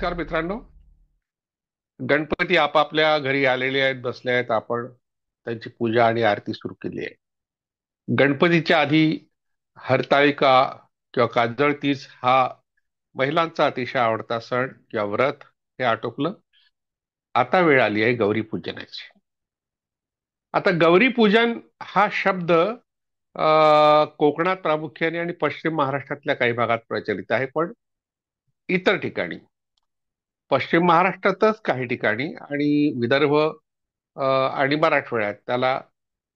नमस्कार मित्रांनो. गणपती आपापल्या घरी आलेले आहेत, बसले आहेत. आपण त्यांची पूजा आणि आरती सुरू केली आहे. गणपतीच्या आधी हरताळिका किंवा काजळ तीज हा महिलांचा अतिशय आवडता सण किंवा व्रत हे आटोपलं. आता वेळ आली आहे गौरी पूजनाची. आता गौरी पूजन हा शब्द कोकणात प्रामुख्याने आणि पश्चिम महाराष्ट्रातल्या काही भागात प्रचलित आहे, पण इतर ठिकाणी पश्चिम महाराष्ट्रातच काही ठिकाणी आणि विदर्भ आणि मराठवाड्यात त्याला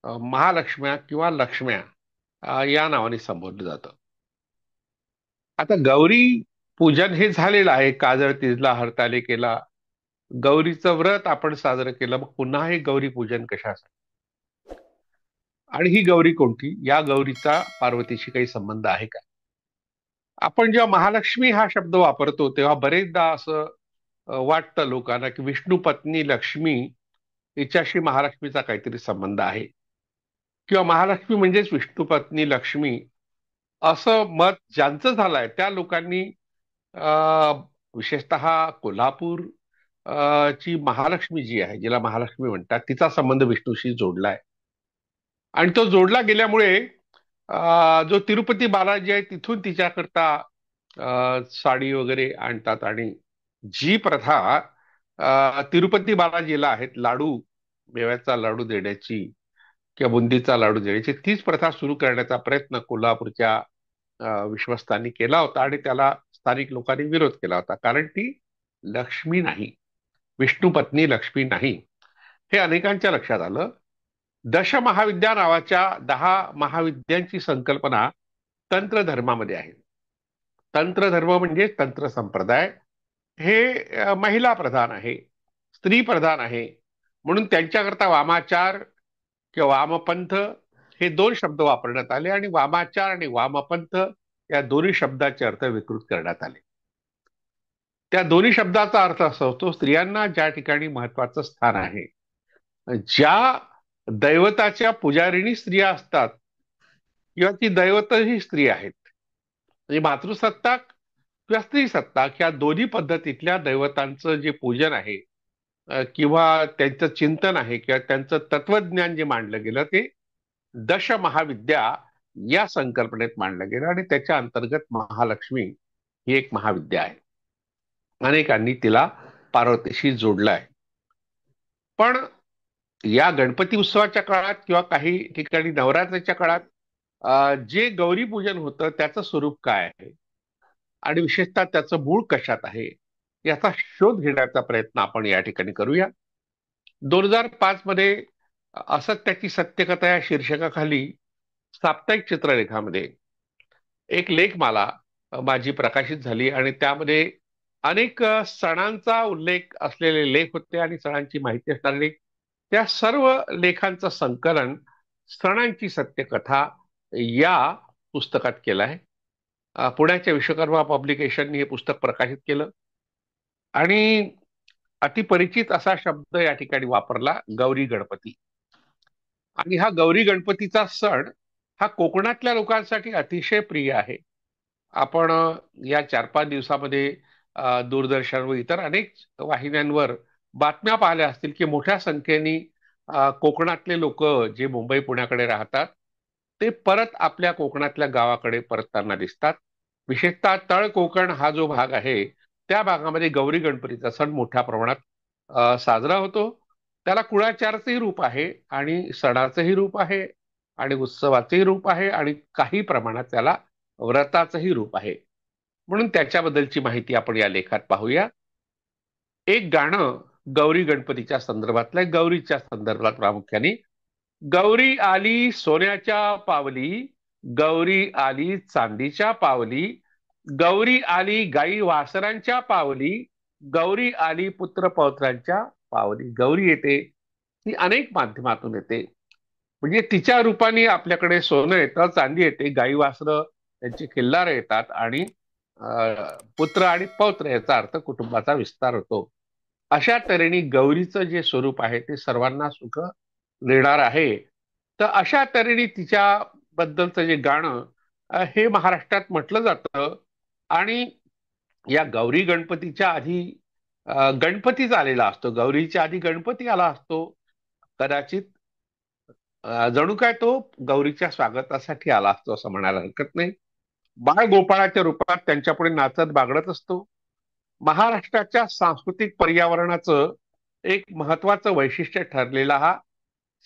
महालक्ष्म्या किंवा लक्ष्म्या या नावाने संबोधलं जातं. आता गौरी पूजन हे झालेलं आहे. काजळ तीजला, हरतालिकेला गौरीचं व्रत आपण साजरं केलं. मग पुन्हा हे गौरी पूजन कशासाठी आणि ही गौरी कोणती? या गौरीचा पार्वतीशी काही संबंध आहे का? आपण जेव्हा महालक्ष्मी हा शब्द वापरतो तेव्हा बरेचदा असं वाटतं लोकांना की विष्णू पत्नी लक्ष्मी हिच्याशी महालक्ष्मीचा काहीतरी संबंध आहे किंवा महालक्ष्मी म्हणजेच विष्णू पत्नी लक्ष्मी असं मत ज्यांचं झालंय त्या लोकांनी अ, विशेषतः कोल्हापूर ची महालक्ष्मी जी आहे, जिला महालक्ष्मी म्हणतात, तिचा संबंध विष्णूशी जोडलाय. आणि तो जोडला गेल्यामुळे जो तिरुपती बालाजी आहे तिथून तिच्याकरता साडी वगैरे आणतात आणि जी प्रथा तिरुपती बालाजीला आहेत, लाडू, मेव्याचा लाडू देण्याची किंवा बुंदीचा लाडू देण्याची, तीच प्रथा सुरू करण्याचा प्रयत्न कोल्हापूरच्या विश्वस्तांनी केला होता आणि त्याला स्थानिक लोकांनी विरोध केला होता. कारण ती लक्ष्मी नाही, विष्णू पत्नी लक्ष्मी नाही, हे अनेकांच्या लक्षात आलं. दशमहाविद्या नावाच्या 10 महाविद्यांची संकल्पना तंत्र धर्मामध्ये आहे. तंत्र धर्म म्हणजे तंत्र संप्रदाय हे महिला प्रधान आहे, स्त्री प्रधान आहे. म्हणून त्यांच्याकरता वामाचार किंवा वामपंथ हे दोन शब्द वापरण्यात आले आणि वामाचार आणि वामपंथ या दोन्ही शब्दाचे अर्थ विकृत करण्यात आले. त्या दोन्ही शब्दाचा अर्थ असा होतो, स्त्रियांना ज्या ठिकाणी महत्वाचं स्थान आहे, ज्या दैवताच्या पुजारिणी स्त्रिया असतात किंवा ती दैवत ही स्त्री आहेत, म्हणजे मातृसत्ताक किंवा स्त्री सत्ताक या दोन्ही पद्धतीतल्या दैवतांचं जे पूजन आहे किंवा त्यांचं चिंतन आहे किंवा त्यांचं तत्वज्ञान जे मांडलं गेलं ते दशमहाविद्या या संकल्पनेत मांडलं गेलं आणि त्याच्या अंतर्गत महालक्ष्मी ही एक महाविद्या आहे. अनेकांनी तिला पार्वतीशी जोडलाय. पण या गणपती उत्सवाच्या काळात किंवा काही ठिकाणी नवरात्रीच्या काळात जे गौरी पूजन होतं त्याचं स्वरूप काय आहे आणि विशेषतः त्याचं मूळ कशात आहे याचा शोध घेण्याचा प्रयत्न आपण या ठिकाणी करूया. 2005 मध्ये असत्याची सत्यकथा या शीर्षकाखाली साप्ताहिक चित्रलेखामध्ये एक लेखमाला माझी प्रकाशित झाली आणि त्यामध्ये अनेक सणांचा उल्लेख असलेले लेख होते आणि सणांची माहिती असणारे लेख. त्या सर्व लेखांचं संकलन सणांची सत्यकथा या पुस्तकात केलं आहे. पुण्याच्या विश्वकर्मा पब्लिकेशनने हे पुस्तक प्रकाशित केलं आणि अतिपरिचित असा शब्द या ठिकाणी वापरला, गौरी गणपती. आणि हा गौरी गणपतीचा सण हा कोकणातल्या लोकांसाठी अतिशय प्रिय आहे. आपण या 4-5 दिवसामध्ये दूरदर्शन व इतर अनेक वाहिन्यांवर बातम्या पाहिल्या असतील की मोठ्या संख्येने कोकणातले लोक जे मुंबई पुण्याकडे राहतात ते परत आपल्या कोकणातल्या गावाकडे परतताना दिसतात. विशेषतः तळ कोकण हा जो भाग आहे त्या भागामध्ये गौरी गणपतीचा सण मोठ्या प्रमाणात साजरा होतो. त्याला कुळाचाराचंही रूप आहे आणि सणाचंही रूप आहे आणि उत्सवाचंही रूप आहे आणि काही प्रमाणात त्याला व्रताचंही रूप आहे. म्हणून त्याच्याबद्दलची माहिती आपण या लेखात पाहूया. एक गाणं गौरी गणपतीच्या संदर्भातलं, गौरीच्या संदर्भात प्रामुख्याने. गौरी आली सोन्याच्या पावली, गौरी आली चांदीच्या पावली, गौरी आली गाई वासरांच्या पावली, गौरी आली पुत्र पौत्रांच्या पावली. गौरी येते ती अनेक माध्यमातून येते. म्हणजे तिच्या रूपाने आपल्याकडे सोनं येतं, चांदी येते, गाई वासरं त्यांची खिल्लार येतात आणि पुत्र आणि पौत्र याचा अर्थ कुटुंबाचा विस्तार होतो. अशा तऱ्हेने गौरीचं जे स्वरूप आहे ते सर्वांना सुख देणार आहे. तर अशा तऱ्हेने तिच्याबद्दलचं जे गाणं हे महाराष्ट्रात म्हटलं जातं आणि या गौरी गणपतीच्या आधी गणपतीच आलेला असतो. गौरीच्या आधी गणपती आला असतो. कदाचित जणू काय तो गौरीच्या स्वागतासाठी आला असतो असं म्हणायला हरकत नाही. बाळ गोपाळाच्या रूपात त्यांच्यापुढे नाचत बागडत असतो. महाराष्ट्राच्या सांस्कृतिक पर्यावरणाचं एक महत्वाचं वैशिष्ट्य ठरलेला हा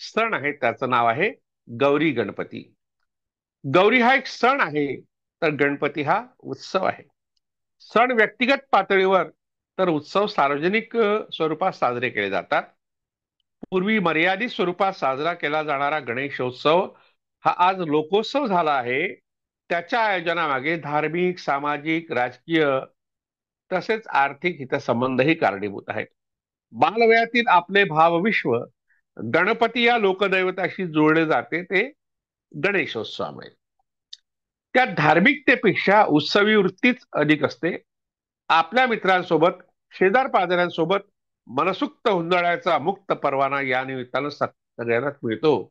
सण आहे. त्याचं नाव आहे गौरी गणपती. गौरी हा एक सण आहे, तर गणपती हा उत्सव आहे. सण व्यक्तिगत पातळीवर, तर उत्सव सार्वजनिक स्वरूपात साजरे केले जातात. पूर्वी मर्यादित स्वरूपात साजरा केला जाणारा गणेशोत्सव हा आज लोकोत्सव झाला आहे. त्याच्या आयोजनामागे धार्मिक, सामाजिक, राजकीय तसेच आर्थिक हितसंबंधही कारणीभूत आहेत. बालवयातील आपले भावविश्व गणपती या लोकदैवताशी जोडले जाते ते गणेशोत्सवामुळे. त्या धार्मिकतेपेक्षा उत्सवी वृत्तीच अधिक असते. आपल्या मित्रांसोबत, शेजार पाजाऱ्यांसोबत मनसुक्त हुंदडायचा मुक्त परवाना या निमित्तानं सगळ्यांनाच मिळतो.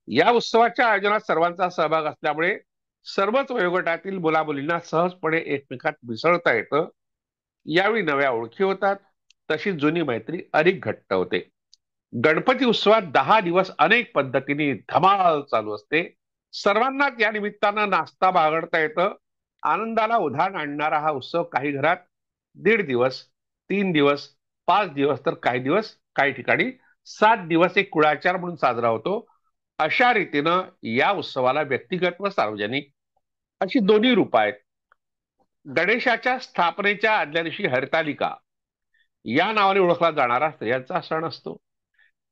या उत्सवाच्या आयोजनात सर्वांचा सहभाग असल्यामुळे सर्वच वयोगटातील मुलामुलींना सहजपणे एकमेकात मिसळता येतं. यावेळी नव्या ओळखी होतात, तशी जुनी मैत्री अधिक घट्ट होते. गणपती उत्सवात 10 दिवस अनेक पद्धतीने धमाल चालू असते. सर्वांनाच या निमित्तानं नाचता बागडता येतं. आनंदाला उधाण आणणारा हा उत्सव काही घरात 1.5 दिवस, 3 दिवस, 5 दिवस, तर काही दिवस, काही ठिकाणी 7 दिवस एक कुळाचार म्हणून साजरा होतो. अशा रीतीनं या उत्सवाला व्यक्तिगत व सार्वजनिक अशी दोन्ही रूपं आहेत. गणेशाच्या स्थापनेच्या आदल्या दिवशी हरतालिका या नावाने ओळखला जाणारा स्त्रियांचा सण असतो.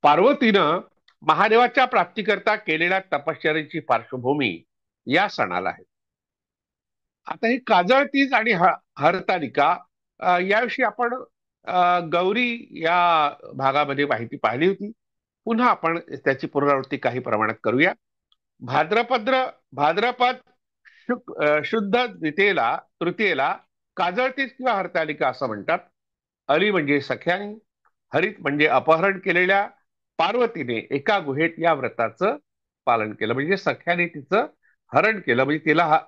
पार्वतीनं महादेवाच्या प्राप्तीकरता केलेल्या तपश्चर्येची पार्श्वभूमी या सणाला आहे. आता ही काजळ तीज आणि हरतालिका याविषयी आपण गौरी या भागामध्ये माहिती पाहिली होती. पुन्हा आपण त्याची पुनरावृत्ती काही प्रमाणात करूया. भाद्रपद्र भाद्रपद शुद्ध तृतीयेला काजळतीज किंवा हरतालिका असं म्हणतात. अली म्हणजे सख्यानी, हरित म्हणजे अपहरण केलेल्या पार्वतीने एका गुहेत या व्रताचं पालन केलं. म्हणजे सख्याने तिचं हरण केलं, म्हणजे तिला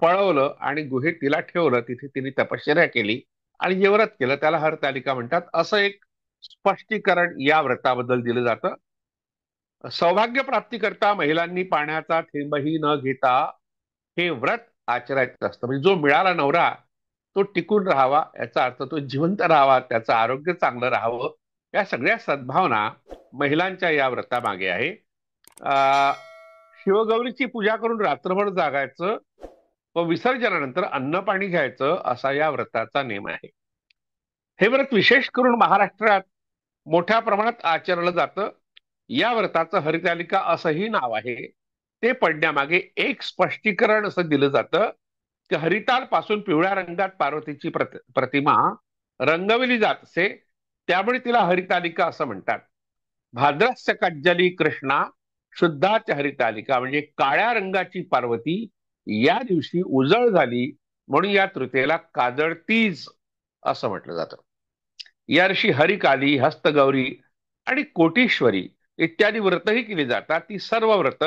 पळवलं आणि गुहेत तिला ठेवलं. तिथे तिने तपश्चर्या केली आणि जे व्रत केलं त्याला हरतालिका म्हणतात, असं एक स्पष्टीकरण या व्रताबद्दल दिलं जातं. सौभाग्य प्राप्तीकरता महिलांनी पाण्याचा थेंबही न घेता हे व्रत आचरायचं असतं. म्हणजे जो मिळाला नवरा तो टिकून राहावा, याचा अर्थ तो जिवंत राहावा, त्याचं आरोग्य चांगलं राहावं, या सगळ्या सद्भावना महिलांच्या या व्रतामागे आहे. शिवगौरीची पूजा करून रात्रभर जागायचं व विसर्जनानंतर अन्न पाणी घ्यायचं असा या व्रताचा नियम आहे. हे व्रत विशेष करून महाराष्ट्रात मोठ्या प्रमाणात आचरलं जातं. या व्रताचं हरितालिका असंही नाव आहे. ते पडण्यामागे एक स्पष्टीकरण असं दिलं जातं की हरिताल पासून पिवळ्या रंगात पार्वतीची प्रतिमा रंगवली जात असे, त्यामुळे तिला हरितालिका असं म्हणतात. भाद्रस्य कज्जली कृष्णा शुद्धाच हरितालिका, म्हणजे काळ्या रंगाची पार्वती या दिवशी उजळ झाली, म्हणून या तृतीयेला काजळ तीज असं म्हटलं जातं. या दिवशी हरिकाली, हस्तगौरी आणि कोटीश्वरी इत्यादी व्रतही केली जातात. ती सर्व व्रत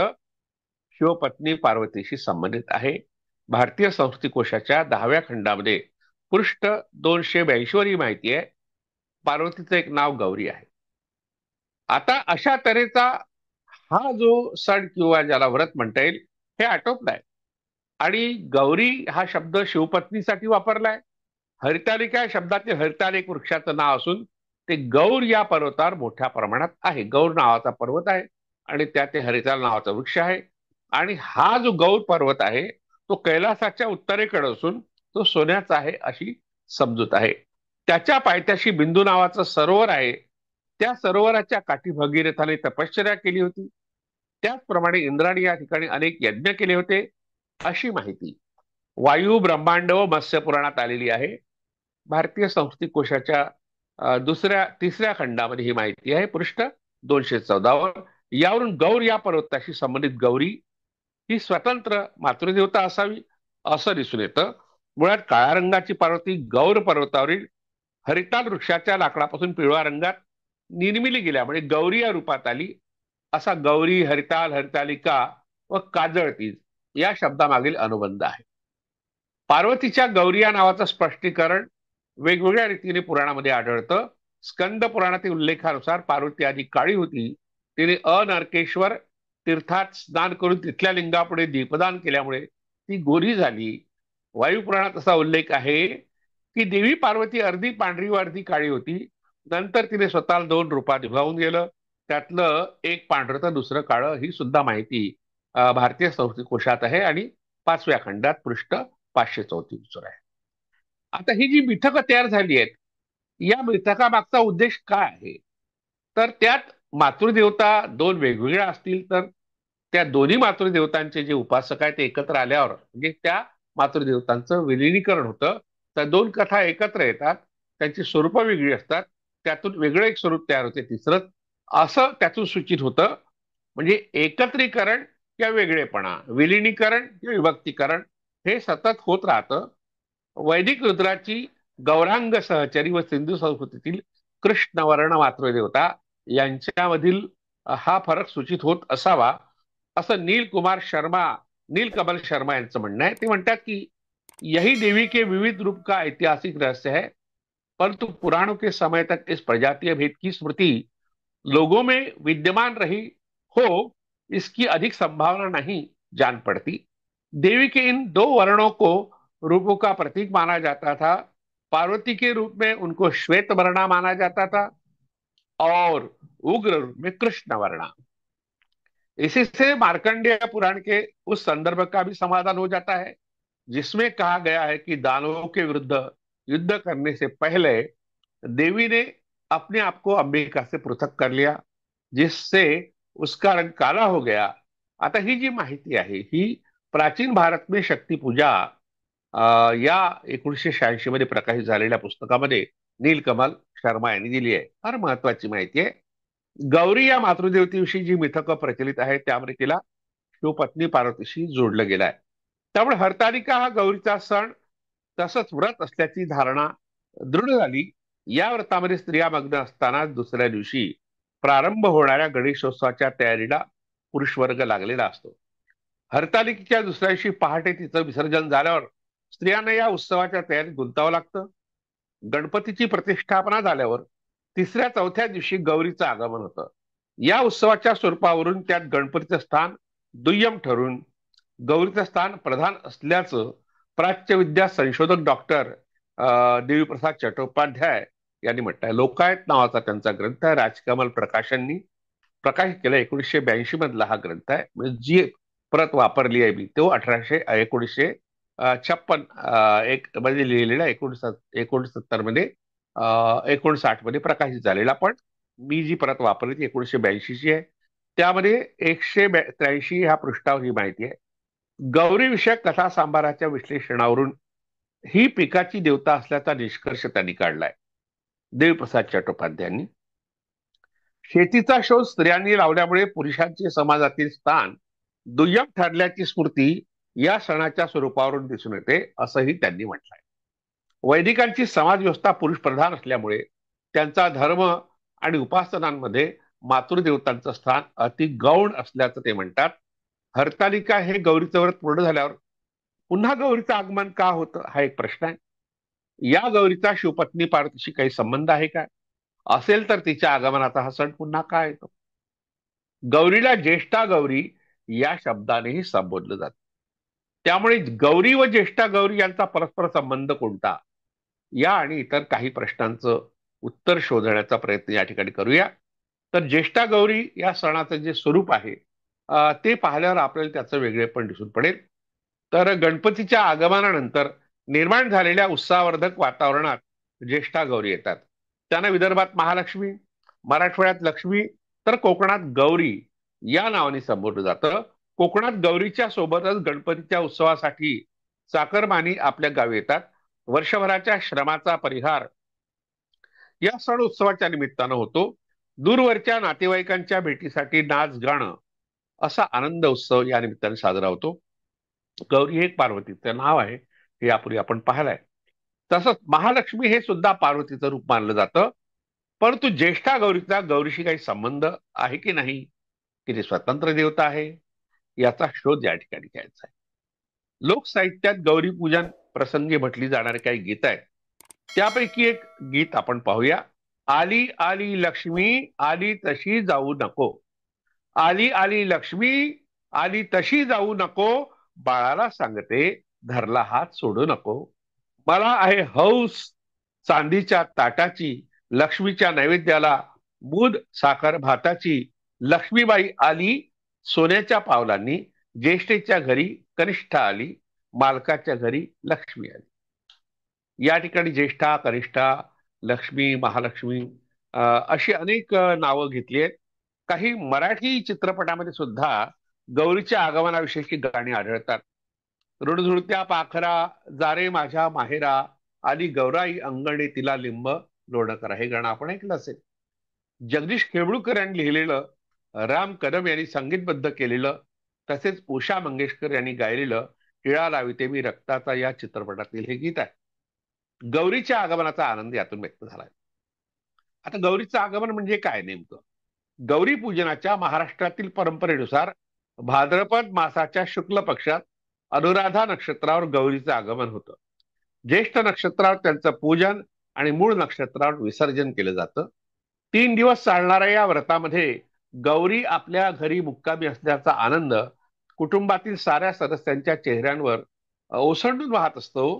शिवपत्नी पार्वतीशी संबंधित आहे. भारतीय संस्कृती कोशाच्या 10व्या खंडामध्ये पृष्ठ 282 वर ही माहिती आहे. पार्वतीचं एक नाव गौरी आहे. आता अशा तऱ्हेचा हा जो सण किंवा ज्याला व्रत म्हणता येईल हे आटोपलाय. आणि गौरी हा शब्द शिवपत्नीसाठी वापरलाय. हरितालिका या शब्दातील हरिताल एक वृक्षाचं नाव असून ते गौर या पर्वतावर मोठ्या प्रमाणात आहे. गौर नावाचा पर्वत आहे आणि त्यात ते हरिताल नावाचा वृक्ष आहे. आणि हा जो गौर पर्वत आहे तो कैलासाच्या उत्तरेकडे असून तो सोन्याचा आहे अशी समजूत आहे. त्याच्या पायथ्याशी बिंदू नावाचं सरोवर आहे. त्या सरोवराच्या काठी भगीरथाने तपश्चर्या केली होती. त्याचप्रमाणे इंद्राने या ठिकाणी अनेक यज्ञ केले होते अशी माहिती वायू, ब्रह्मांड व मत्स्य पुराणात आलेली आहे. भारतीय संस्कृती कोशाच्या तिसऱ्या खंडामध्ये ही माहिती आहे, पृष्ठ 214 वर. यावरून गौर या पर्वताशी संबंधित गौरी ही स्वतंत्र मातृदेवता असावी असं दिसून येतं. मुळात काळ्या रंगाची पार्वती गौर पर्वतावरील हरिताल वृक्षाच्या लाकडापासून पिवळ्या रंगात निर्मिली गेल्यामुळे गौरी या रूपात आली, असा गौरी, हरिताल, हरितालिका व काजळतीज या शब्दामागील अनुबंध आहे. पार्वतीच्या गौरी या नावाचं स्पष्टीकरण वेगवेगळ्या रीतीने पुराणामध्ये आढळतं. स्कंद पुराणातील उल्लेखानुसार पार्वती आधी काळी होती. तिने अनरकेश्वर तीर्थात स्नान करून तिथल्या लिंगापुढे दीपदान केल्यामुळे ती गोरी झाली. वायुपुराणात असा उल्लेख आहे की देवी पार्वती अर्धी पांढरी व अर्धी काळी होती. नंतर तिने स्वतःला दोन रूपात विभावून गेलं. त्यातलं एक पांढरं तर दुसरं काळं, ही सुद्धा माहिती भारतीय संस्कृत कोशात आहे आणि 5व्या खंडात पृष्ठ 534 आहे. आता ही जी मिथकं तयार झाली आहेत, या मिथकामागचा उद्देश काय आहे? तर त्यात मातृदेवता दोन वेगवेगळ्या असतील तर त्या दोन्ही मातृदेवतांचे जे उपासक आहेत ते एकत्र आल्यावर म्हणजे त्या मातृदेवतांचं विलिनीकरण होतं. त्या दोन कथा एकत्र येतात, त्यांची स्वरूपं वेगळी असतात, त्यातून वेगळं एक स्वरूप तयार होते तिसरं, असं त्यातून सूचित होतं. म्हणजे एकत्रीकरण किंवा वेगळेपणा, विलिनीकरण किंवा विभक्तीकरण हे सतत होत राहतं. वैदिक रुद्राची गौरांग सहचरी व सिंधू संस्कृतीतील कृष्णवर्ण मातृदेवता यांच्यामधील हा फरक सूचित होत असावा, असं नीलकमल शर्मा यांचं म्हणणं आहे. ते म्हणतात की यही देवी के विविध रूप का ऐतिहासिक रहस्य है, परंतु पुराणों के समय तक इस प्रजातीय भेद की स्मृति लोगों में विद्यमान रही हो, इसकी अधिक संभावना नहीं जान पड़ती. देवी के इन दो वर्णों को रूपों का प्रतीक माना जाता था. पार्वती के रूप में उनको श्वेत वर्णा माना जाता था और उग्र रूप में कृष्ण वर्णा. इसी से मार्कंडेय पुराण के उस संदर्भ का भी समाधान हो जाता है जिसमें कहा गया है कि दानवों के विरुद्ध युद्ध करने से पहले देवी ने अपने आप को अंबिका से पृथक कर लिया, जिससे उसका रंग काला हो गया. आता ही जी माहिती आहे ही प्राचीन भारत में शक्ती पूजा या 1986 मध्ये प्रकाशित झालेल्या पुस्तकामध्ये नीलकमल शर्मा यांनी दिली आहे. फार महत्वाची माहिती आहे. गौरी या मातृदेवतेविषयी जी मिथकं प्रचलित आहे त्यामध्ये तिला शिवपत्नी पार्वतीशी जोडलं गेलं आहे. त्यामुळे हरतालिका हा गौरीचा सण तसंच व्रत असल्याची धारणा दृढ झाली. या व्रतामध्ये स्त्रिया मग्न असताना दुसऱ्या दिवशी प्रारंभ होणाऱ्या गणेशोत्सवाच्या तयारीला पुरुष वर्ग लागलेला असतो. हरतालिकेच्या दुसऱ्या दिवशी पहाटे तिचं विसर्जन झाल्यावर स्त्रियांना या उत्सवाच्या तयारीत गुंतावं लागतं. गणपतीची प्रतिष्ठापना झाल्यावर तिसऱ्या चौथ्या दिवशी गौरीचं आगमन होतं. या उत्सवाच्या स्वरूपावरून त्यात गणपतीचं स्थान दुय्यम ठरून गौरीचं स्थान प्रधान असल्याचं प्राच्यविद्या संशोधक डॉक्टर देवीप्रसाद चट्टोपाध्याय यांनी म्हटलंय. लोकायत नावाचा त्यांचा ग्रंथ आहे. राजकमल प्रकाशननी प्रकाशित केला. 1982 मधला हा ग्रंथ आहे. म्हणजे जी प्रत वापरली आहे मी तो 1956 एक मध्ये लिहिलेला, 1969 मध्ये 59 मध्ये प्रकाशित झालेला. पण मी जी प्रत वापरली ती 1982 ची आहे. त्यामध्ये 183 ह्या पृष्ठावर ही माहिती आहे. गौरी विषयक कथा सांभाराच्या विश्लेषणावरून ही पिकाची देवता असल्याचा निष्कर्ष त्यांनी काढलाय, देवप्रसाद चट्टोपाध्यायांनी. शेतीचा शोध स्त्रियांनी लावल्यामुळे पुरुषांचे समाजातील स्थान दुय्यम ठरल्याची स्फूर्ती या सणाच्या स्वरूपावरून दिसून येते, असंही त्यांनी म्हटलंय. वैदिकांची समाज व्यवस्था पुरुष प्रधान असल्यामुळे त्यांचा धर्म आणि उपासनांमध्ये मातृदेवतांचं स्थान अति गौण असल्याचं ते म्हणतात. हरतालिका हे गौरीचं व्रत पूर्ण झाल्यावर पुन्हा गौरीचं आगमन का होतं हा एक प्रश्न आहे. या गौरीचा शिवपत्नी पार्वतीशी काही संबंध आहे का? असेल तर तिच्या आगमनाचा हा सण पुन्हा का येतो? गौरीला ज्येष्ठा गौरी या शब्दानेही संबोधलं जातं. त्यामुळे गौरी व ज्येष्ठा गौरी यांचा परस्पर संबंध कोणता, या आणि इतर काही प्रश्नांचं उत्तर शोधण्याचा प्रयत्न या ठिकाणी करूया. तर ज्येष्ठा गौरी या सणाचं जे स्वरूप आहे ते पाहिल्यावर आपल्याला त्याचं वेगळेपण दिसून पडेल. तर गणपतीच्या आगमनानंतर निर्माण झालेल्या उत्साहवर्धक वातावरणात ज्येष्ठा गौरी येतात. त्यांना विदर्भात महालक्ष्मी, मराठवाड्यात लक्ष्मी, तर कोकणात गौरी या नावाने संबोधलं जातं. कोकणात गौरीच्या सोबतच गणपतीच्या उत्सवासाठी चाकरमानी आपल्या गावी येतात. वर्षभराच्या श्रमाचा परिहार या सण उत्सवाच्या निमित्तानं होतो. दूरवरच्या नातेवाईकांच्या भेटीसाठी नाच गाणं असा आनंद उत्सव या निमित्ताने साजरा होतो. गौरी हे पार्वतीचं नाव आहे, हे यापूर्वी आपण पाहिलंय. तसंच महालक्ष्मी हे सुद्धा पार्वतीचं रूप मानलं जातं. परंतु ज्येष्ठा गौरीचा गौरीशी काही संबंध आहे की नाही, की ती स्वतंत्र देवता आहे, याचा शोध या ठिकाणी घ्यायचा आहे. लोकसाहित्यात गौरी पूजन प्रसंगी म्हटली जाणारी काही गीतं आहेत त्यापैकी एक गीत आपण पाहूया. आली आली लक्ष्मी, आली तशी जाऊ नको. आली आली लक्ष्मी, आली तशी जाऊ नको. बाळाला सांगते, धरला हात सोडू नको. मला आहे हौस चांदीच्या ताटाची, लक्ष्मीच्या नैवेद्याला मूद साखर भाताची. लक्ष्मीबाई आली सोन्याच्या पावलांनी, ज्येष्ठेच्या घरी कनिष्ठा आली, मालकाच्या घरी लक्ष्मी आली. या ठिकाणी ज्येष्ठा, कनिष्ठा, लक्ष्मी, महालक्ष्मी अशी अनेक नावं घेतली आहेत. काही मराठी चित्रपटामध्ये सुद्धा गौरीच्या आगमनाविषयीची गाणी आढळतात. रुणझुणत्या पाखरा, जारे माझ्या माहेरा, आली गौराई अंगणे तिला लिंब लोढ करा. हे गाणं आपण ऐकलं असेल. जगदीश खेबळूकर यांनी लिहिलेलं, राम कदम यांनी संगीतबद्ध केलेलं, तसेच उषा मंगेशकर यांनी गायलेलं टिळा लाविते मी रक्ताचा या चित्रपटातील हे गीत आहे. गौरीच्या आगमनाचा आनंद यातून व्यक्त झालाय. आता गौरीचं आगमन म्हणजे काय नेमकं? गौरी पूजनाच्या महाराष्ट्रातील परंपरेनुसार भाद्रपद मासाच्या शुक्ल पक्षात अनुराधा नक्षत्रावर गौरीचं आगमन होतं. ज्येष्ठ नक्षत्रावर त्यांचं पूजन आणि मूळ नक्षत्रावर विसर्जन केलं जातं. 3 दिवस चालणाऱ्या या व्रतामध्ये गौरी आपल्या घरी मुक्कामी असल्याचा आनंद कुटुंबातील साऱ्या सदस्यांच्या चेहऱ्यांवर ओसंडून वाहत असतो.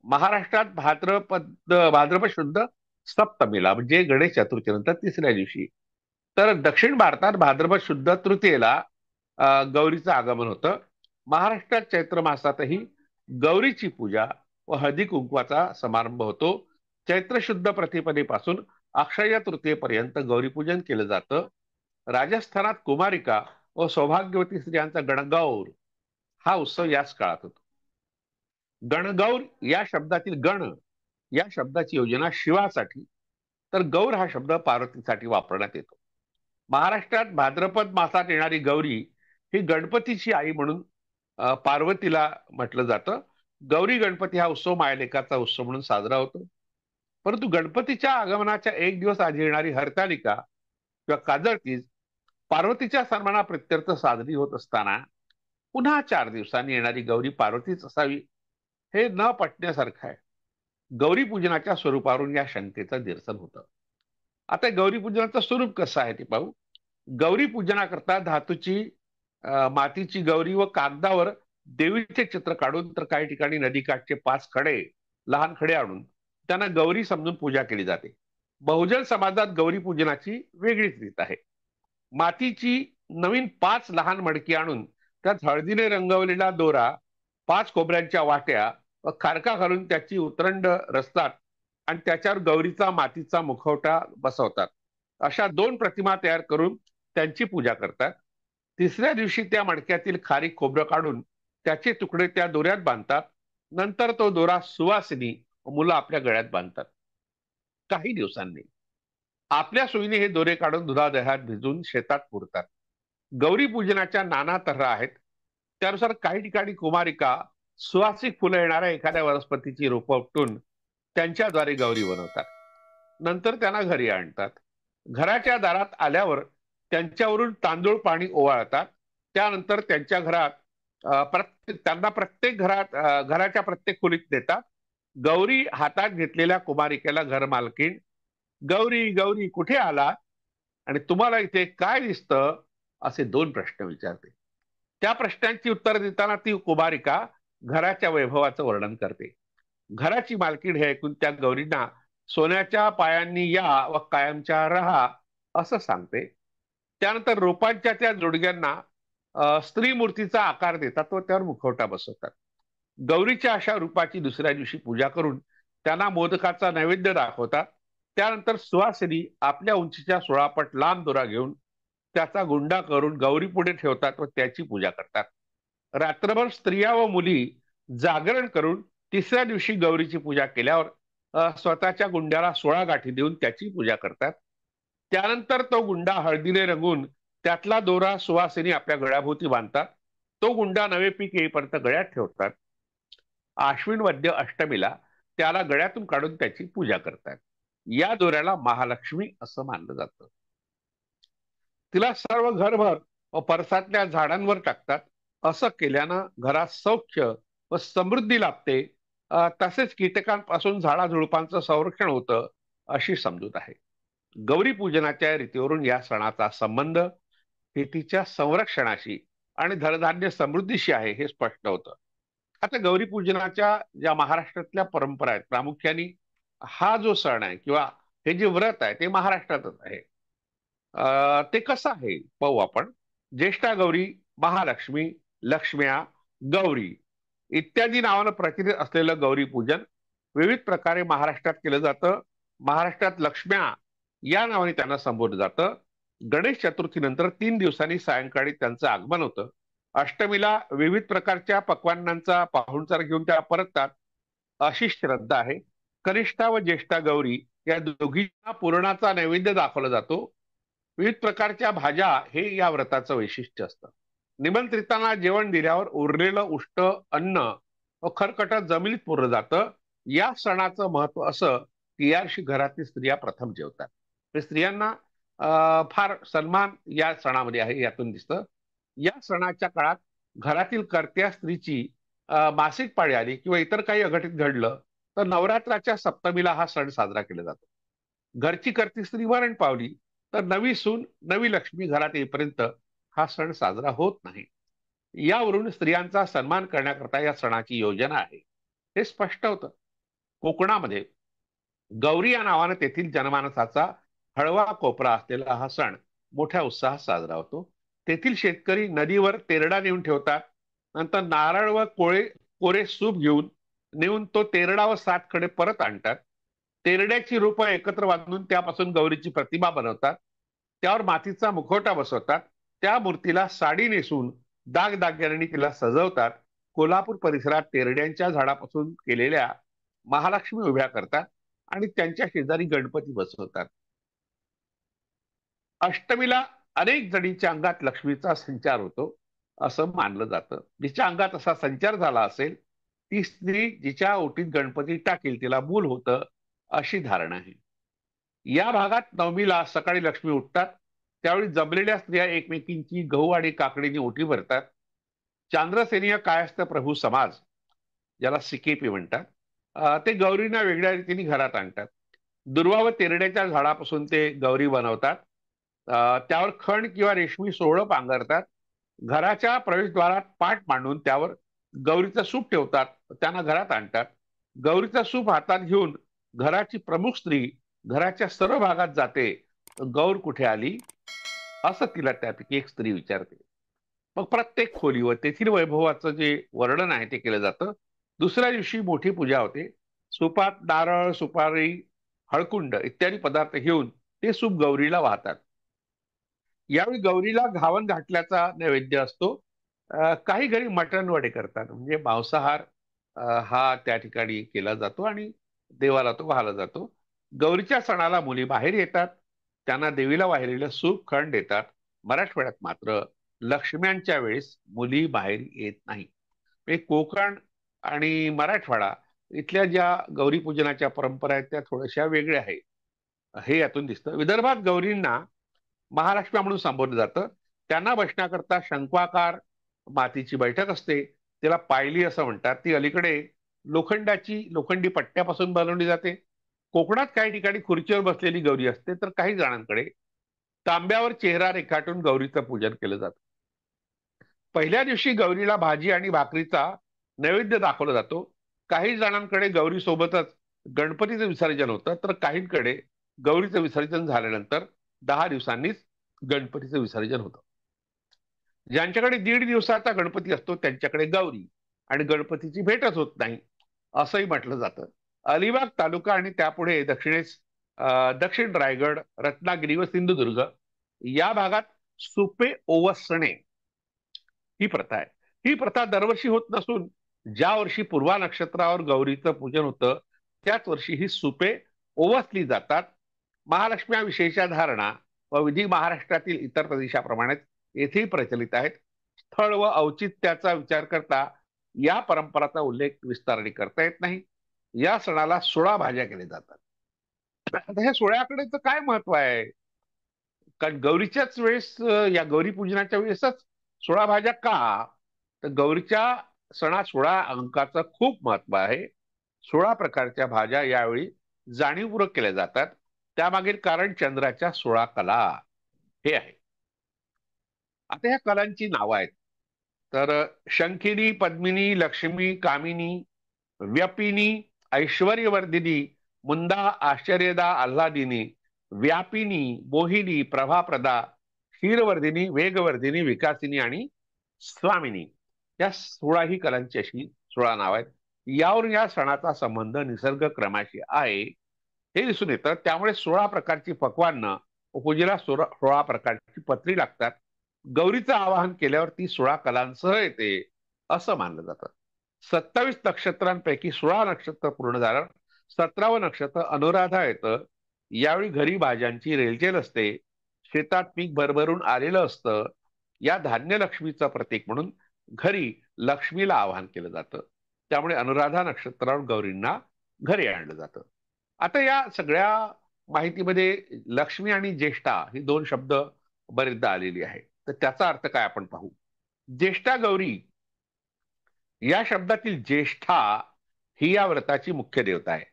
महाराष्ट्रात भाद्रपद शुद्ध सप्तमीला म्हणजे गणेश चतुर्थीनंतर तिसऱ्या दिवशी, तर दक्षिण भारतात भाद्रपद शुद्ध तृतीयेला गौरीचं आगमन होतं. महाराष्ट्रात चैत्र मासातही गौरीची पूजा व हळदी कुंकवाचा समारंभ होतो. चैत्र शुद्ध प्रतिपदेपासून अक्षय तृतीयेपर्यंत गौरीपूजन केलं जातं. राजस्थानात कुमारिका व सौभाग्यवती स्त्रियांचा गणगौर हा उत्सव याच काळात होतो. गणगौर या शब्दातील गण या शब्दाची योजना शिवासाठी, तर गौर हा शब्द पार्वतीसाठी वापरण्यात येतो. महाराष्ट्रात भाद्रपद मासात येणारी गौरी ही गणपतीची आई म्हणून पार्वतीला म्हटलं जातं. गौरी गणपती हा उत्सव मायलेकाचा उत्सव म्हणून साजरा होतो. परंतु गणपतीच्या आगमनाच्या 1 दिवस आधी येणारी हरतालिका किंवा काजळतीज पार्वतीच्या सन्माना प्रित्यर्थ साजरी होत असताना पुन्हा 4 दिवसांनी येणारी गौरी पार्वतीच असावी हे न पटण्यासारखं आहे. गौरी पूजनाच्या स्वरूपावरून या शंकेचं निरसन होतं. आता गौरी पूजनाचं स्वरूप कसं आहे ते पाहू. गौरी पूजनाकरता धातूची मातीची गौरी व कागदावर देवीचे चित्र काढून, तर काही ठिकाणी नदीकाठचे 5 खडे, लहान खडे आणून त्यांना गौरी समजून पूजा केली जाते. बहुजन समाजात गौरी पूजनाची वेगळीच रीत आहे. मातीची नवीन 5 लहान मडकी आणून त्यात हळदीने रंगवलेला दोरा, 5 खोबऱ्यांच्या वाट्या व खारका घालून त्याची उतरंड रचतात आणि त्याच्यावर गौरीचा मातीचा मुखवटा बसवतात. अशा 2 प्रतिमा तयार करून त्यांची पूजा करतात. तिसऱ्या दिवशी त्या मडक्यातील खारीक खोबरं काढून त्याचे तुकडे त्या दोऱ्यात बांधतात. नंतर तो दोरा सुवासिनी मुलं आपल्या गळ्यात बांधतात. काही दिवसांनी आपल्या सोयीने हे दोरे काढून दुधादह्यात भिजून शेतात पुरतात. गौरी पूजनाच्या नाना तऱ्हा आहेत. त्यानुसार काही ठिकाणी कुमारिका सुवासिक फुलं येणाऱ्या एखाद्या वनस्पतीची रोपं उपटून त्यांच्याद्वारे गौरी बनवतात. नंतर त्यांना घरी आणतात. घराच्या दारात आल्यावर त्यांच्यावरून तांदूळ पाणी ओवाळतात. त्यानंतर त्यांच्या घरात त्यांना प्रत्येक घराच्या प्रत्येक खोलीत देतात. गौरी हातात घेतलेल्या कुमारिकेला घर मालकीण, गौरी गौरी कुठे आला आणि तुम्हाला इथे काय दिसतं, असे 2 प्रश्न विचारते. त्या प्रश्नांची उत्तर देताना ती कुमारिका घराच्या वैभवाचं वर्णन करते. घराची मालकीण हे ऐकून त्या गौरींना सोन्याच्या पायांनी या व कायमच्या रहा असं सांगते. त्यानंतर रोपांच्या त्या जोडग्यांना स्त्री मूर्तीचा आकार देतात व त्यावर मुखवटा बसवतात. गौरीच्या अशा रूपाची दुसऱ्या दिवशी पूजा करून त्यांना मोदकाचा नैवेद्य दाखवतात. त्यानंतर सुवासिनी आपल्या उंचीच्या 16 पट लांब दोरा घेऊन त्याचा गुंडा करून गौरी पुढे ठेवतात व त्याची पूजा करतात. रात्रभर स्त्रिया व मुली जागरण करून तिसऱ्या दिवशी गौरीची पूजा केल्यावर स्वतःच्या गुंड्याला 16 गाठी देऊन त्याची पूजा करतात. त्यानंतर तो गुंडा हळदीने रंगून त्यातला दोरा सुवासिनी आपल्या गळ्याभोवती बांधतात. तो गुंडा नवे पीक येईपर्यंत गळ्यात ठेवतात. आश्विन वद्य अष्टमीला त्याला गळ्यातून काढून त्याची पूजा करतात. या दोऱ्याला महालक्ष्मी असं मानलं जातं. तिला सर्व घरभर व परसातल्या झाडांवर टाकतात. असं केल्यानं घरात सौख्य व समृद्धी लाभते तसेच कीटकांपासून झाडाझुडपांचं संरक्षण होतं अशी समजूत आहे. गौरी पूजनाच्या रीतीवरून या सणाचा संबंध शेतीच्या संरक्षणाशी आणि धनधान्य समृद्धीशी आहे हे स्पष्ट होतं. आता गौरी पूजनाच्या ज्या महाराष्ट्रातल्या परंपरा आहेत, प्रामुख्याने हा जो सण आहे किंवा हे जे व्रत आहे ते महाराष्ट्रातच आहे. ते कसं आहे पाहू आपण. ज्येष्ठा गौरी, महालक्ष्मी, लक्ष्म्या, गौरी इत्यादी नावानं प्रचलित असलेलं गौरी पूजन विविध प्रकारे महाराष्ट्रात केलं जातं. महाराष्ट्रात लक्ष्म्या या नावाने त्यांना संबोधलं जातं. गणेश चतुर्थीनंतर 3 दिवसांनी सायंकाळी त्यांचं आगमन होतं. अष्टमीला विविध प्रकारच्या पक्वान्नांचा पाहुणचार घेऊन त्या परततात अशी श्रद्धा आहे. कनिष्ठा व ज्येष्ठा गौरी या दोघींना पुरणाचा नैवेद्य दाखवला जातो. विविध प्रकारच्या भाज्या हे या व्रताचं वैशिष्ट्य असतं. निमंत्रितांना जेवण दिल्यावर उरलेलं उष्ट अन्न व खरकट जमिनीत पुरलं जातं. या सणाचं महत्व असं की यावर्षी घरातील स्त्रिया प्रथम जेवतात. स्त्रियांना फार सन्मान या सणामध्ये आहे, यातून दिसतं. या सणाच्या काळात घरातील कर्त्या स्त्रीची मासिक पाळी आली किंवा इतर काही अघटित घडलं तर नवरात्राच्या सप्तमीला हा सण साजरा केला जातो. घरची कर्ती स्त्री मरण पावली तर नवी सून, नवी लक्ष्मी घरात येईपर्यंत हा सण साजरा होत नाही. यावरून स्त्रियांचा सन्मान करण्याकरता या सणाची योजना आहे हे स्पष्ट होतं. कोकणामध्ये गौरी या नावानं तेथील जनमानसाचा हळवा कोपरा असलेला हा सण मोठ्या उत्साहात साजरा होतो. तेथील शेतकरी नदीवर तेरडा नेऊन ठेवतात. नंतर नारळ व कोरे सूप नेऊन तो तेरडा व 7 कडे परत आणतात. तेरड्याची रूपं एकत्र बांधून त्यापासून गौरीची प्रतिमा बनवतात. त्यावर मातीचा मुखवटा बसवतात. त्या मूर्तीला साडी नेसून दागदागिन्यांनी तिला सजवतात. कोल्हापूर परिसरात तेरड्यांच्या झाडापासून केलेल्या महालक्ष्मी उभ्या करतात आणि त्यांच्या शेजारी गणपती बसवतात. अष्टमीला अनेक जणींच्या अंगात लक्ष्मीचा संचार होतो असं मानलं जातं. जिच्या अंगात असा संचार झाला असेल ती स्त्री जिच्या ओटीत गणपती टाकेल तिला मूल होतं अशी धारणा आहे. या भागात नवमीला सकाळी लक्ष्मी उठतात. त्यावेळी जमलेल्या स्त्रिया एकमेकींची गहू आणि काकडीने ओटी भरतात. चांद्रसेनीय कायस्थ प्रभू समाज, ज्याला सिकेपी म्हणतात, ते गौरींना वेगळ्या रीतीने घरात आणतात. दुर्वा व तेरड्याच्या झाडापासून ते गौरी बनवतात. त्यावर खण किंवा रेशमी सोहळं पांघरतात. घराच्या प्रवेशद्वारात पाट मांडून त्यावर गौरीचं सूप ठेवतात. त्यांना घरात आणतात. गौरीचं सूप हातात घेऊन घराची प्रमुख स्त्री घराच्या सर्व भागात जाते. गौर कुठे आली असं तिला त्यापैकी एक स्त्री विचारते. मग प्रत्येक खोलीवर तेथील वैभवाचं जे वर्णन आहे ते केलं जातं. दुसऱ्या दिवशी मोठी पूजा होते. सुपात नारळ, सुपारी, हळकुंड इत्यादी पदार्थ घेऊन ते सूप गौरीला वाहतात. यावेळी गौरीला घावन घातल्याचा नैवेद्य असतो. काही घरी मटण वडे करतात, म्हणजे मांसाहार हा त्या ठिकाणी केला जातो आणि देवाला तो वाहला जातो. गौरीच्या सणाला मुली बाहेर येतात. त्यांना देवीला वाहिलेलं सूप खण देतात. मराठवाड्यात मात्र लक्ष्म्यांच्या वेळेस मुली बाहेर येत नाही. कोकण आणि मराठवाडा इथल्या ज्या गौरी पूजनाच्या परंपरा आहेत त्या थोड्याशा वेगळ्या आहेत हे यातून दिसतं. विदर्भात गौरींना महालक्ष्मी म्हणून संबोधलं जातं. त्यांना बसण्याकरता शंकवाकार मातीची बैठक असते. तिला पायली असं म्हणतात. ती अलीकडे लोखंडी पट्ट्यापासून बनवली जाते. कोकणात काही ठिकाणी खुर्चीवर बसलेली गौरी असते तर काही जणांकडे तांब्यावर चेहरा रेखाटून गौरीचं पूजन केलं जातं. पहिल्या दिवशी गौरीला भाजी आणि भाकरीचा नैवेद्य दाखवला जातो. काही जणांकडे गौरी सोबतच गणपतीचं विसर्जन होतं तर काहींकडे गौरीचं विसर्जन झाल्यानंतर 10 दिवसांनीच गणपतीचं विसर्जन होतं. ज्यांच्याकडे 1.5 दिवसाचा गणपती असतो त्यांच्याकडे गौरी आणि गणपतीची भेटच होत नाही असंही म्हटलं जातं. अलिबाग तालुका आणि त्यापुढे दक्षिण रायगड, रत्नागिरी व सिंधुदुर्ग या भागात सुपे ओवसणे ही प्रथा आहे. ही प्रथा दरवर्षी होत नसून ज्या वर्षी पूर्वा नक्षत्रावर गौरीचं पूजन होतं त्याच वर्षी ही सुपे ओवसली जातात. महालक्ष्म्याविषयीच्या धारणा व विधी महाराष्ट्रातील इतर प्रदेशाप्रमाणेच येथेही प्रचलित आहेत. स्थळ व औचित्याचा विचार करता या परंपराचा उल्लेख विस्ताराने करता येत नाही. या सणाला 16 भाज्या केल्या जातात. आता ह्या 16कडे काय महत्व आहे? कारण गौरीच्याच वेळेस या गौरी पूजनाच्या वेळेसच 16 भाज्या का? तर गौरीच्या सणात 16 अंकाचं खूप महत्व आहे. 16 प्रकारच्या भाज्या यावेळी जाणीवपूर्वक केल्या जातात. त्यामागील कारण चंद्राच्या 16 कला हे आहे. आता ह्या कलांची नावं आहेत. तर शंखिनी, पद्मिनी, लक्ष्मी, कामिनी, व्यापिनी, ऐश्वर्यवर्धिनी, मुंदा, आश्चर्यदा, आल्हादिनी, व्यापिनी, मोहिनी, प्रभाप्रदा, क्षीरवर्धिनी, वेगवर्धिनी, विकासिनी आणि स्वामिनी, या 16 ही कलांची अशी 16 नाव आहेत. यावरून या सणाचा संबंध निसर्ग क्रमाशी आहे हे दिसून येतं. त्यामुळे 16 प्रकारची पक्वान्न, पूजेला 16 प्रकारची पत्री लागतात. गौरीचं आवाहन केल्यावर ती 16 कलांसह येते असं मानलं जातं. 27 नक्षत्रांपैकी 16 नक्षत्र पूर्ण झालं, 17वं नक्षत्र अनुराधा येतं. यावेळी घरी भाज्यांची रेलचेल असते, शेतात पीक भरभरून आलेलं असतं. या धान्य लक्ष्मीचं प्रतीक म्हणून घरी लक्ष्मीला आवाहन केलं जातं. त्यामुळे अनुराधा नक्षत्रावर गौरींना घरी आणलं जातं. आता या सगळ्या माहितीमध्ये लक्ष्मी आणि ज्येष्ठा ही दोन शब्द बरेचदा आलेली आहे. तर त्याचा अर्थ काय आपण पाहू. ज्येष्ठा गौरी या शब्दातील ज्येष्ठा ही या व्रताची मुख्य देवता आहे.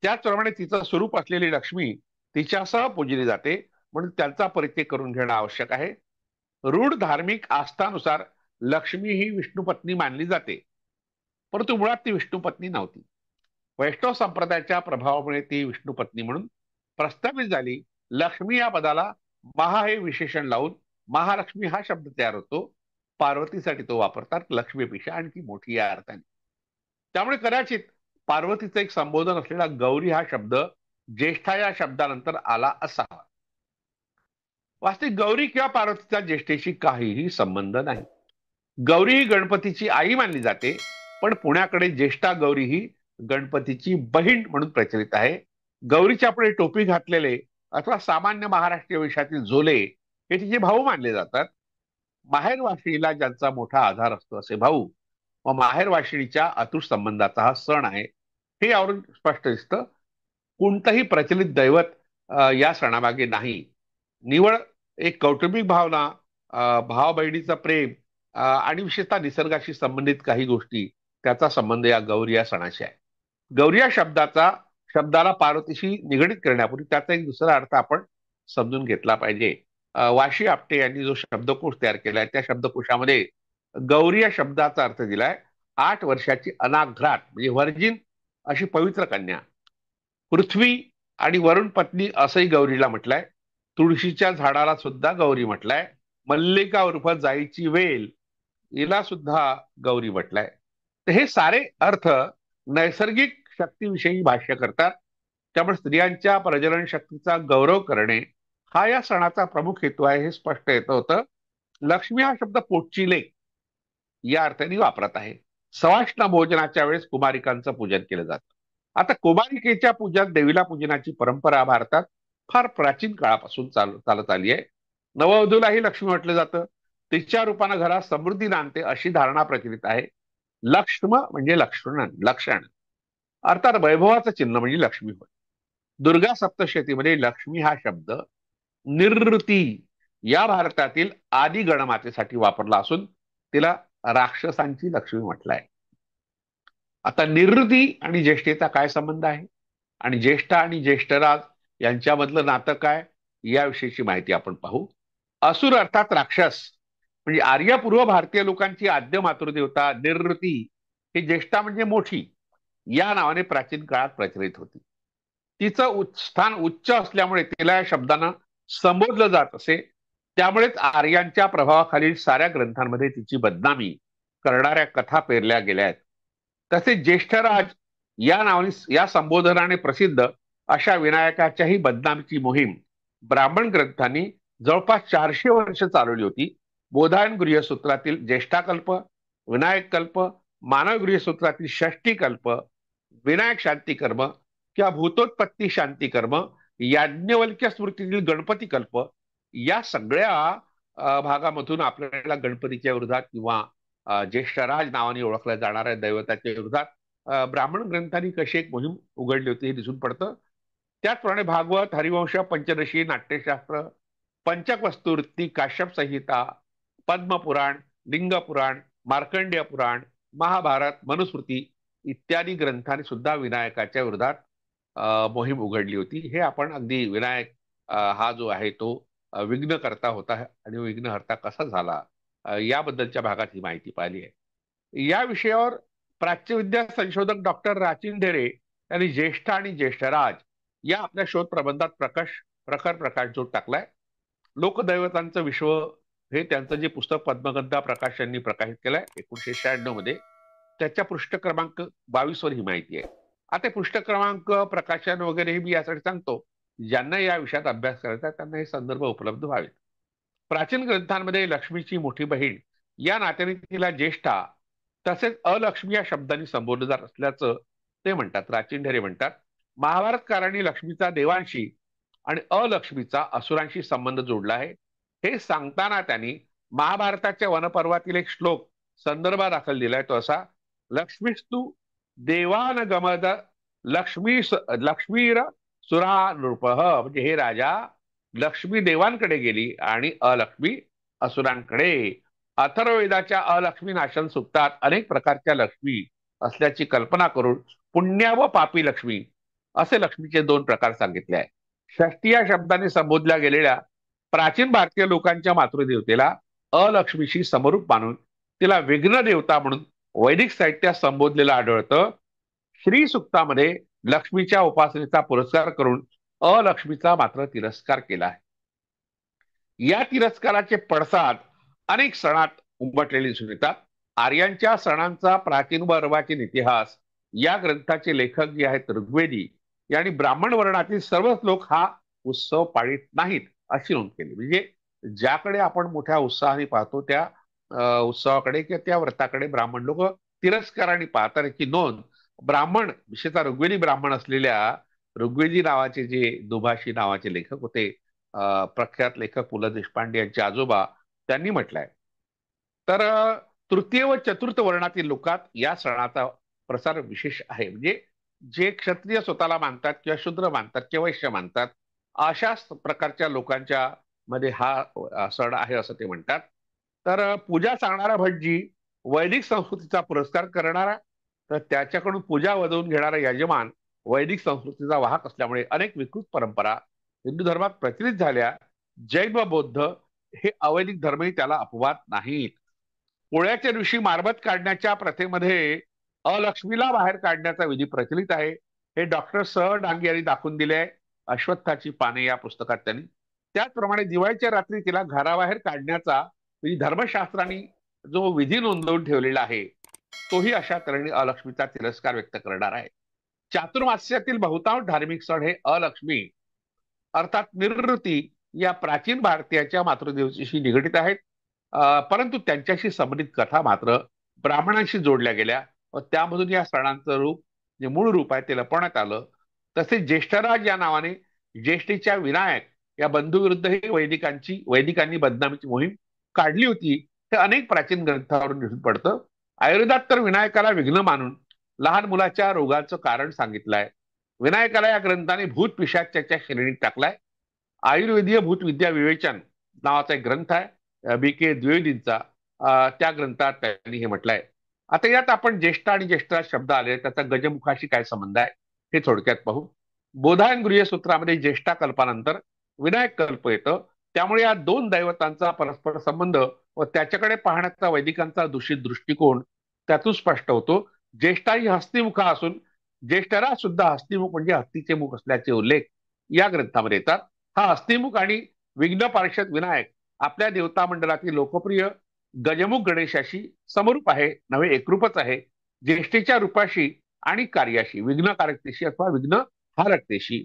त्याचप्रमाणे तिचं स्वरूप असलेली लक्ष्मी तिच्यासह पूजली जाते, म्हणून त्यांचा परिचय करून घेणं आवश्यक आहे. रूढ धार्मिक आस्थानुसार लक्ष्मी ही विष्णुपत्नी मानली जाते, परंतु मुळात ती विष्णुपत्नी नव्हती. वैष्णव संप्रदायाच्या प्रभावामुळे ती विष्णुपत्नी म्हणून प्रस्थापित झाली. लक्ष्मी या पदाला महा हे विशेषण लावून महालक्ष्मी हा शब्द तयार होतो. पार्वतीसाठी तो वापरतात, लक्ष्मीपेक्षा आणखी मोठी या अर्थाने. त्यामुळे कदाचित पार्वतीचं एक संबोधन असलेला गौरी हा शब्द ज्येष्ठा या शब्दानंतर आला असावा. वास्तविक गौरी किंवा पार्वतीचा ज्येष्ठेशी काहीही संबंध नाही. गौरी ही गणपतीची आई मानली जाते, पण पुण्याकडे ज्येष्ठा गौरी ही गणपतीची बहीण म्हणून प्रचलित आहे. गौरीच्या पुढे टोपी घातलेले अथवा सामान्य महाराष्ट्रीय वेशातील झोले हे तिचे भाऊ मानले जातात. माहेर वाशिणीला ज्यांचा मोठा आधार असतो असे भाऊ व माहेर वाशिणीच्या अतूट संबंधाचा हा सण आहे हे यावरून स्पष्ट दिसतं. कोणतंही प्रचलित दैवत या सणामागे नाही. निवळ एक कौटुंबिक भावना, भाव बहिणीचं प्रेम आणि विशेषतः निसर्गाशी संबंधित काही गोष्टी, त्याचा संबंध या गौरी या सणाशी आहे. गौरी या शब्दाला पार्वतीशी निगडीत करण्यापूर्वी त्याचा एक दुसरा अर्थ आपण समजून घेतला पाहिजे. वाशी आपटे यांनी जो शब्दकोश तयार केलाय त्या शब्दकोशामध्ये गौरी या शब्दाचा अर्थ दिलाय 8 वर्षाची अनाघ्रात म्हणजे व्हर्जिन अशी पवित्र कन्या. पृथ्वी आणि वरुण पत्नी असंही गौरीला म्हटलंय. तुळशीच्या झाडाला सुद्धा गौरी म्हटलंय. मल्लिका उर्फ जाईची वेल हिला सुद्धा गौरी म्हटलंय. तर हे सारे अर्थ नैसर्गिक शक्तीविषयी भाष्य करतात. त्यामुळे स्त्रियांच्या प्रजनन शक्तीचा गौरव करणे हा या सणाचा प्रमुख हेतू आहे हे स्पष्ट येत होतं. लक्ष्मी हा शब्द पोटची लेक या अर्थाने वापरत आहे. सवाष्ण भोजनाच्या वेळेस कुमारिकांचं पूजन केलं जातं. आता कुमारिकेच्या पूजनात देवीला पूजनाची परंपरा भारतात फार प्राचीन काळापासून चालत आली आहे. नववधूलाही लक्ष्मी म्हटलं जातं. तिच्या रूपानं घरात समृद्धी नांदते अशी धारणा प्रचलित आहे. लक्ष्म म्हणजे लक्षण अर्थात वैभवाचं चिन्ह म्हणजे लक्ष्मी होय. दुर्गा सप्तशतीमध्ये लक्ष्मी हा शब्द निवृत्ती या भारतातील आदी गणमातेसाठी वापरला असून तिला राक्षसांची लक्ष्मी म्हटलंय. आता निवृत्ती आणि ज्येष्ठेचा काय संबंध आहे आणि ज्येष्ठ आणि ज्येष्ठराज यांच्यामधलं नातं काय याविषयीची माहिती आपण पाहू. असुर अर्थात राक्षस म्हणजे आर्यपूर्व भारतीय लोकांची आद्य मातृदेवता निवृत्ती ही ज्येष्ठा म्हणजे मोठी या नावाने प्राचीन काळात प्रचलित होती. तिचं स्थान उच्च असल्यामुळे तिला या शब्दानं संबोधलं जात असे. त्यामुळेच आर्यांच्या प्रभावाखालील साऱ्या ग्रंथांमध्ये तिची बदनामी करणाऱ्या कथा पेरल्या गेल्या आहेत. तसेच ज्येष्ठराज या नावाने या संबोधनाने प्रसिद्ध अशा विनायकाच्याही बदनामीची मोहीम ब्राह्मण ग्रंथांनी जवळपास 400 वर्ष चालवली होती. बोधायन गृहसूत्रातील ज्येष्ठाकल्प, विनायक कल्प, मानव गृहसूत्रातील षष्टी कल्प, विनायक शांती कर्म किंवा भूतोत्पत्ती शांती कर्म, याज्ञवल्क्य स्मृतीतील गणपती कल्प या सगळ्या भागामधून आपल्याला गणपतीच्या विरोधात किंवा ज्येष्ठराज नावाने ओळखल्या जाणाऱ्या दैवताच्या विरोधात ब्राह्मण ग्रंथांनी कशी एक मोहीम उघडली होती हे दिसून पडतं. त्याचप्रमाणे भागवत, हरिवंश, पंचदशी, नाट्यशास्त्र, पंचकवस्तुवृत्ती, काश्यप संहिता, पद्मपुराण, लिंग पुराण, मार्कंडेय पुराण, महाभारत, मनुस्मृती इत्यादी ग्रंथांनी सुद्धा विनायकाच्या विरोधात मोहीम उघडली होती. हे आपण अगदी विनायक हा जो आहे तो विघ्नकर्ता होता आणि विघ्नहर्ता कसा झाला याबद्दलच्या भागात ही माहिती पाहिली आहे. या विषयावर प्राच्यविद्या संशोधक डॉक्टर राचिन ढेरे यांनी ज्येष्ठ आणि ज्येष्ठराज या आपल्या शोध प्रबंधात प्रखर प्रकाशझोत टाकलाय. लोकदैवतांचं विश्व हे त्यांचं जे पुस्तक पद्मगंधा प्रकाश यांनी प्रकाशित केलंय 1996 मध्ये. त्याच्या पृष्ठ क्रमांक 22 वर ही माहिती आहे. आता पृष्ठ क्रमांक प्रकाशन वगैरे मी यासाठी सांगतो, ज्यांना या विषयात अभ्यास करायचा त्यांना हे संदर्भ उपलब्ध व्हावेत. प्राचीन ग्रंथांमध्ये लक्ष्मीची मोठी बहीण या नात्याने तिला ज्येष्ठा तसेच अलक्ष्मी या शब्दांनी संबोधलं जात असल्याचं ते म्हणतात. राचिन ढेरे म्हणतात, महाभारतकारांनी लक्ष्मीचा देवांशी आणि अलक्ष्मीचा असुरांशी संबंध जोडला आहे. हे सांगताना त्यांनी महाभारताच्या वनपर्वातील एक श्लोक संदर्भादाखल दिलाय. तो असा, लक्ष्मीस्तु देवान गमद लक्ष्मीर सुरा नृपः. म्हणजे हे राजा, लक्ष्मी देवांकडे गेली आणि अलक्ष्मी असुरांकडे. अथर्ववेदाच्या अलक्ष्मी नाशन सूक्तात अनेक प्रकारच्या लक्ष्मी असल्याची कल्पना करून पुण्या व पापी लक्ष्मी असे लक्ष्मीचे 2 प्रकार सांगितले आहे. षष्टी या शब्दाने संबोधल्या गेलेल्या प्राचीन भारतीय लोकांच्या मातृदेवतेला अलक्ष्मीशी समरूप मानून तिला विघ्न देवता म्हणून वैदिक साहित्यात संबोधलेलं आढळतं. श्री सुक्तामध्ये लक्ष्मीच्या उपासनेचा पुरस्कार करून अलक्ष्मीचा मात्र तिरस्कार केला आहे. या तिरस्काराचे पडसाद अनेक सणात उमटलेले दिसून येतात. आर्यांच्या सणांचा प्राचीन व अर्वाचीन इतिहास या ग्रंथाचे लेखक जे आहेत ऋग्वेदी यांनी ब्राह्मण वर्णातील सर्वच लोक हा उत्सव पाळीत नाहीत अशी नोंद केली. म्हणजे ज्याकडे आपण मोठ्या उत्साहाने पाहतो त्या उत्सवाकडे किंवा त्या व्रताकडे ब्राह्मण लोक तिरस्काराने पाहतात याची नोंद ब्राह्मण, विशेषतः ऋग्वेदी ब्राह्मण असलेल्या ऋग्वेदी नावाचे जे दुभाषी नावाचे लेखक होते, प्रख्यात लेखक पु ल देशपांडे यांचे आजोबा, त्यांनी म्हटलंय. तर तृतीय व चतुर्थ वर्णातील लोकात या सणाचा प्रसार विशेष आहे. म्हणजे जे क्षत्रिय स्वतःला मानतात किंवा शूद्र मानतात किंवा वैश्य मानतात अशा प्रकारच्या लोकांच्या मध्ये हा सण आहे असं ते म्हणतात. तर पूजा सांगणारा भटजी वैदिक संस्कृतीचा पुरस्कार करणारा, तर त्याच्याकडून पूजा वजवून घेणारा यजमान वैदिक संस्कृतीचा वाहक असल्यामुळे अनेक विकृत परंपरा हिंदू धर्मात प्रचलित झाल्या. जैन व बौद्ध हे अवैदिक धर्मही त्याला अपवाद नाहीत. पोळ्याच्या दिवशी मारबत काढण्याच्या प्रथेमध्ये अलक्ष्मीला बाहेर काढण्याचा विधी प्रचलित आहे. हे डॉक्टर स डांगे यांनी दाखवून दिले आहे अश्वत्थाची पाने या पुस्तकात त्यांनी. त्याचप्रमाणे दिवाळीच्या रात्री तिला घराबाहेर काढण्याचा धर्मशास्त्रांनी जो विधी नोंदवून ठेवलेला आहे तोही अशा तऱ्हेने अलक्ष्मीचा तिरस्कार व्यक्त करणार आहे. चातुर्मास्यातील बहुतांश धार्मिक सण हे अलक्ष्मी अर्थात निवृत्ती या प्राचीन भारतीयाच्या मातृदेवतेशी निगडित आहेत. परंतु त्यांच्याशी संबंधित कथा मात्र ब्राह्मणांशी जोडल्या गेल्या व त्यामधून या सणांचं रूप जे मूळ रूप आहे ते लपवण्यात आलं. तसेच ज्येष्ठराज या नावाने ज्येष्ठीच्या विनायक या बंधूविरुद्धही वैदिकांनी बदनामीची मोहीम काढली होती. हे अनेक प्राचीन ग्रंथावरून दिसून पडतं. आयुर्वेदात तर विनायकाला विघ्न मानून लहान मुलाच्या रोगाचं कारण सांगितलंय. विनायकाला या ग्रंथाने भूत पिशाच्याच्या श्रेणीत टाकलाय. आयुर्वेदीय भूतविद्या विवेचन नावाचा एक ग्रंथ आहे बी.के. द्विवेदींचा, त्या ग्रंथात त्यांनी हे म्हटलंय. आता यात आपण ज्येष्ठ आणि ज्येष्ठराज शब्द आले त्याचा गजमुखाशी काय संबंध आहे हे थोडक्यात पाहू. बोधायन गृह्यसूत्रामध्ये ज्येष्ठा कल्पानंतर विनायक कल्प येतं. त्यामुळे या 2 दैवतांचा परस्पर संबंध व त्याच्याकडे पाहण्याचा वैदिकांचा दूषित दृष्टिकोन त्यातून स्पष्ट होतो. ज्येष्ठा ही हस्तिमुखा असून ज्येष्ठराज सुद्धा हस्तिमुख म्हणजे हत्तीचे मुख असल्याचे उल्लेख या ग्रंथामध्ये येतात. हा हस्तिमुख आणि विघ्न पार्षद विनायक आपल्या देवता मंडळातील लोकप्रिय गजमुख गणेशाशी समरूप आहे, नव्हे एकरूपच आहे. ज्येष्ठेच्या रूपाशी आणि कार्याशी, विघ्नकारकतेशी अथवा विघ्न हारकतेशी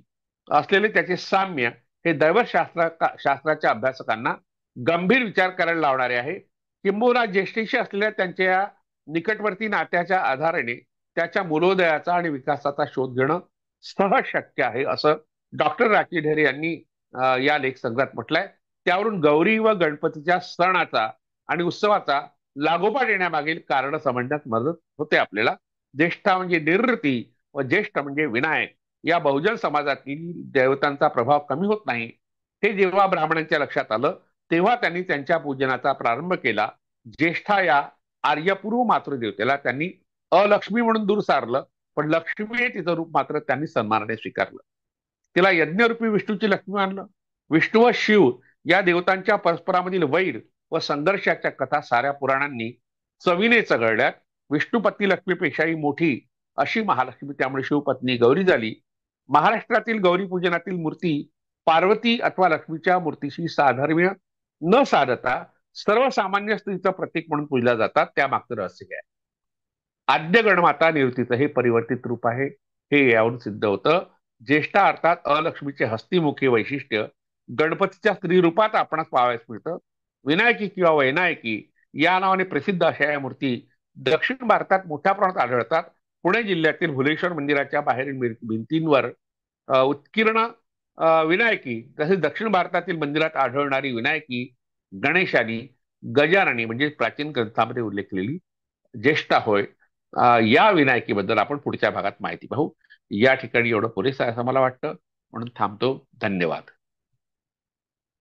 असलेले त्याचे साम्य हे शास्त्राच्या अभ्यासकांना गंभीर विचार करायला लावणारे आहे. किंबहुना ज्येष्ठीशी असलेल्या त्यांच्या निकटवर्ती नात्याच्या आधाराने त्याच्या मूलोदयाचा आणि विकासाचा शोध घेणं सहज शक्य आहे असं डॉक्टर राची ढेरे यांनी या लेख संग्रहात म्हटलंय. त्यावरून गौरी व गणपतीच्या सणाचा आणि उत्सवाचा लागोपाठ येण्यामागील कारण समजण्यास मदत होते आपल्याला. ज्येष्ठा म्हणजे निवृत्ती व ज्येष्ठ म्हणजे विनायक या बहुजन समाजातील देवतांचा प्रभाव कमी होत नाही. हे जेव्हा ब्राह्मणांच्या लक्षात आलं तेव्हा त्यांनी त्यांच्या पूजनाचा प्रारंभ केला. ज्येष्ठा या आर्यपूर्व मातृदेवतेला त्यांनी अलक्ष्मी म्हणून दूर सारलं, पण लक्ष्मी आहे तिचं रूप मात्र त्यांनी सन्मानाने स्वीकारलं. तिला यज्ञरूपी विष्णूची लक्ष्मी मानलं. विष्णू व शिव या देवतांच्या परस्परामधील वैर व संघर्षाच्या कथा साऱ्या पुराणांनी चवीने चघळल्यात. विष्णुपत्नी लक्ष्मीपेक्षाही मोठी अशी महालक्ष्मी त्यामुळे शिवपत्नी गौरी झाली. महाराष्ट्रातील गौरी पूजनातील मूर्ती पार्वती अथवा लक्ष्मीच्या मूर्तीशी साधर्म्य न साधता सर्वसामान्य स्त्रीचं प्रतीक म्हणून पूजल्या जातात. त्यामागचं रहस्य काय? आद्य गणमाता निवृत्तीचं हे परिवर्तित रूप आहे, हे यावरून सिद्ध होतं. ज्येष्ठा अर्थात अलक्ष्मीचे हस्तिमुखी वैशिष्ट्य गणपतीच्या स्त्री रूपात आपणास पाहावयास मिळतं. विनायकी किंवा वैनायकी या नावाने प्रसिद्ध अशा या मूर्ती दक्षिण भारतात मोठ्या प्रमाणात आढळतात. पुणे जिल्ह्यातील भुलेश्वर मंदिराच्या बाहेरील भिंतींवर उत्कीर्ण विनायकी, तसेच दक्षिण भारतातील मंदिरात आढळणारी विनायकी, गणेशानी, गजाननी म्हणजे प्राचीन ग्रंथामध्ये उल्लेख केलेली ज्येष्ठा होय. या विनायकीबद्दल आपण पुढच्या भागात माहिती पाहू. या ठिकाणी एवढं पुरेसं आहे असं मला वाटतं, म्हणून थांबतो. धन्यवाद.